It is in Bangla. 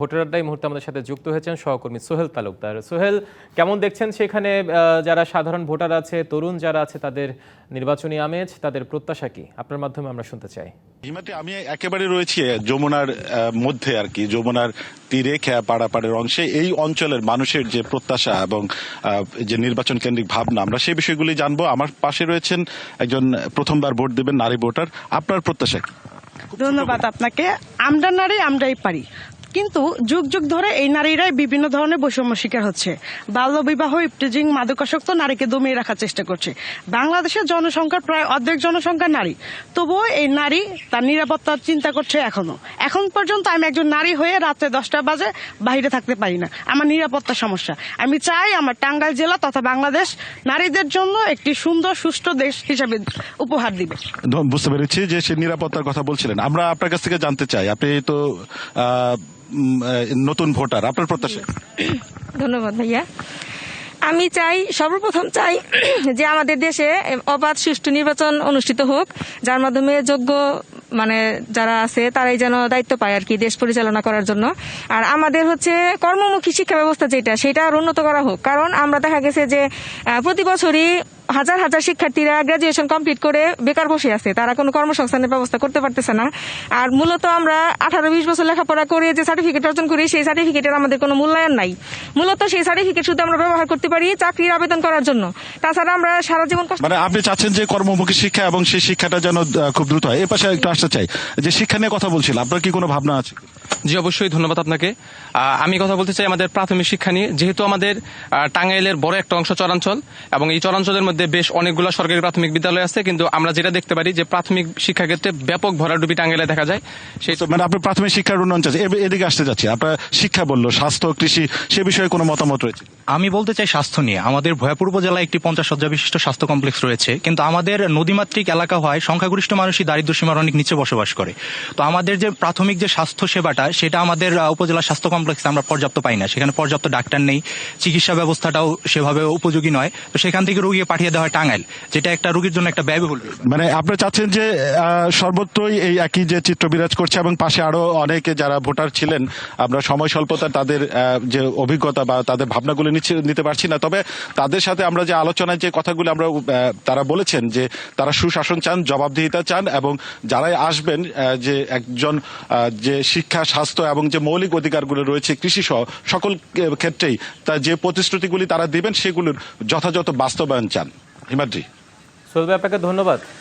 ভোটার আড্ডা এই মুহূর্তে আমাদের সাথে যুক্ত হয়েছেন সহকর্মী সোহেল তালুকদার। সোহেল, কেমন দেখছেন সেখানে যারা সাধারণ ভোটার আছে, তরুণ যারা আছে, তাদের নির্বাচনী আমেজ, তাদের প্রত্যাশা কি? আপনার মাধ্যমে আমরা শুনতে চাই। হিমাতে আমি একেবারে রয়েছি যমুনার মধ্যে আর কি, যমুনার তীরে পাড়াপাড়ের অংশে। এই অঞ্চলের মানুষের যে প্রত্যাশা এবং যে নির্বাচন কেন্দ্রিক ভাবনা, আমরা সেই বিষয়গুলি জানবো। আমার পাশে রয়েছেন একজন প্রথমবার ভোট দেবেন নারী ভোটার। আপনার প্রত্যাশা কি? ধন্যবাদ আপনাকে। আমরা নারী, আমরাই পারি। কিন্তু যুগ যুগ ধরে এই নারীরাই বিভিন্ন ধরনের বৈষম্য শিকার হচ্ছে। বাল্যবিবাহ, ইফটিজিং, মাদকাসক্ত নারীকে দমিয়ে রাখার চেষ্টা করছে। বাংলাদেশের জনসংখ্যার প্রায় অর্ধেক জনসংখ্যা নারী, তবুও এই নারী তার নিরাপত্তার চিন্তা করছে। এখন পর্যন্ত আমি একজন নারী হয়ে রাত্রে 10টা বাজে বাইরে থাকতে পারি না। আমার নিরাপত্তার সমস্যা। আমি চাই আমার টাঙ্গাইল জেলা তথা বাংলাদেশ নারীদের জন্য একটি সুন্দর সুষ্ঠু দেশ হিসাবে উপহার দিবে। বুঝতে পেরেছি যে সে নিরাপত্তার কথা বলছিলেন। আমরা আপনার কাছ থেকে জানতে চাই, আপনি তো নতুন ভোটার, আপনার প্রত্যাশা? ধন্যবাদ ভাইয়া। আমি চাই, সর্বপ্রথম চাই যে আমাদের দেশে অবাধ সুষ্ঠু নির্বাচন অনুষ্ঠিত হোক, যার মাধ্যমে যোগ্য যারা আছে তারাই যেন দায়িত্ব পায় আর কি দেশ পরিচালনা করার জন্য। আর আমাদের হচ্ছে কর্মমুখী শিক্ষা ব্যবস্থা সেটা আর উন্নত করা হোক। কারণ আমরা দেখা গেছে যে প্রতি বছরই হাজার হাজার শিক্ষার্থীরা গ্রাজুয়েশন কমপ্লিট করে বেকার বসে আছে, তারা কোনো কর্মসংস্থানের ব্যবস্থা করতে পারতেছে না। আর মূলত আমরা 18-20 বছর লেখাপড়া করে যে সার্টিফিকেট অর্জন করি, সেই সার্টিফিকেটের আমাদের কোনো মূল্যায়ন নাই। মূলত সেই সার্টিফিকেট শুধু আমরা ব্যবহার করতে পারি চাকরির আবেদন করার জন্য। তাছাড়া আমরা সারা জীবন আপনি চাচ্ছেন যে কর্মমুখী শিক্ষা এবং সেই শিক্ষাটা যেন খুব দ্রুত হয়। এর পাশে একটু আসতে চাই যে শিক্ষা নিয়ে কথা বলছিলাম, আপনার কি কোনো ভাবনা আছে? জি অবশ্যই, ধন্যবাদ আপনাকে। আমি কথা বলতে চাই আমাদের প্রাথমিক শিক্ষা নিয়ে। যেহেতু আমাদের টাঙ্গাইলের বড় একটা অংশ চরাঞ্চল, এবং এই চরাঞ্চলের মধ্যে বেশ অনেকগুলো সরকারি প্রাথমিক বিদ্যালয় আছে, কিন্তু আমরা যেটা দেখতে পারি যে প্রাথমিক শিক্ষা ক্ষেত্রে ব্যাপক ভরাডুবি টাঙ্গাইলে দেখা যায়। সেই আপনি প্রাথমিক শিক্ষার উন্নয়ন চাচ্ছেন, এদিকে আসতে যাচ্ছি। আপনার শিক্ষা বললো, স্বাস্থ্য, কৃষি, সে বিষয়ে কোনো মতামত রয়েছে? আমি বলতে চাই স্বাস্থ্য নিয়ে। আমাদের ভয়াপুর উপজেলায় একটি 50 শয্যা বিশিষ্ট স্বাস্থ্য কমপ্লেক্স রয়েছে, কিন্তু আমাদের নদীমাতৃক এলাকা হয় সংখ্যাগরিষ্ঠ মানুষই দারিদ্র্য সীমার অনেক নিচে বসবাস করে। তো আমাদের যে প্রাথমিক যে স্বাস্থ্য সেবাটা, সেটা আমাদের উপজেলা স্বাস্থ্য কমপ্লেক্সে আমরা পর্যাপ্ত পাই না। সেখানে পর্যাপ্ত ডাক্তার নেই, চিকিৎসা ব্যবস্থাটাও সেভাবে উপযোগী নয়। তো সেখান থেকে রোগী পাঠিয়ে দেওয়া হয় টাঙ্গাইল, যেটা একটা রোগীর জন্য একটা ব্যয়বহুল। আপনি চাচ্ছেন যে সর্বত্রই এই একই যে চিত্র বিরাজ করছে, এবং পাশে আরো অনেকে যারা ভোটার ছিলেন, আমরা সময় স্বল্পতা তাদের যে অভিজ্ঞতা বা তাদের ভাবনাগুলো নিতে পারছি না। তবে তাদের সাথে আমরা যে আলোচনায় যে কথাগুলো আমরা তারা বলেছেন যে তারা সুশাসন চান, জবাবদিহিতা চান, এবং যারাই আসবেন যে একজন যে শিক্ষা, স্বাস্থ্য এবং যে মৌলিক অধিকারগুলো রয়েছে কৃষি সহ সকল ক্ষেত্রেই তার যে প্রতিশ্রুতিগুলি তারা দিবেন সেগুলোর যথাযথ বাস্তবায়ন চান। হিমাদ্রি, সোহেল ভাই, আপনাকে ধন্যবাদ।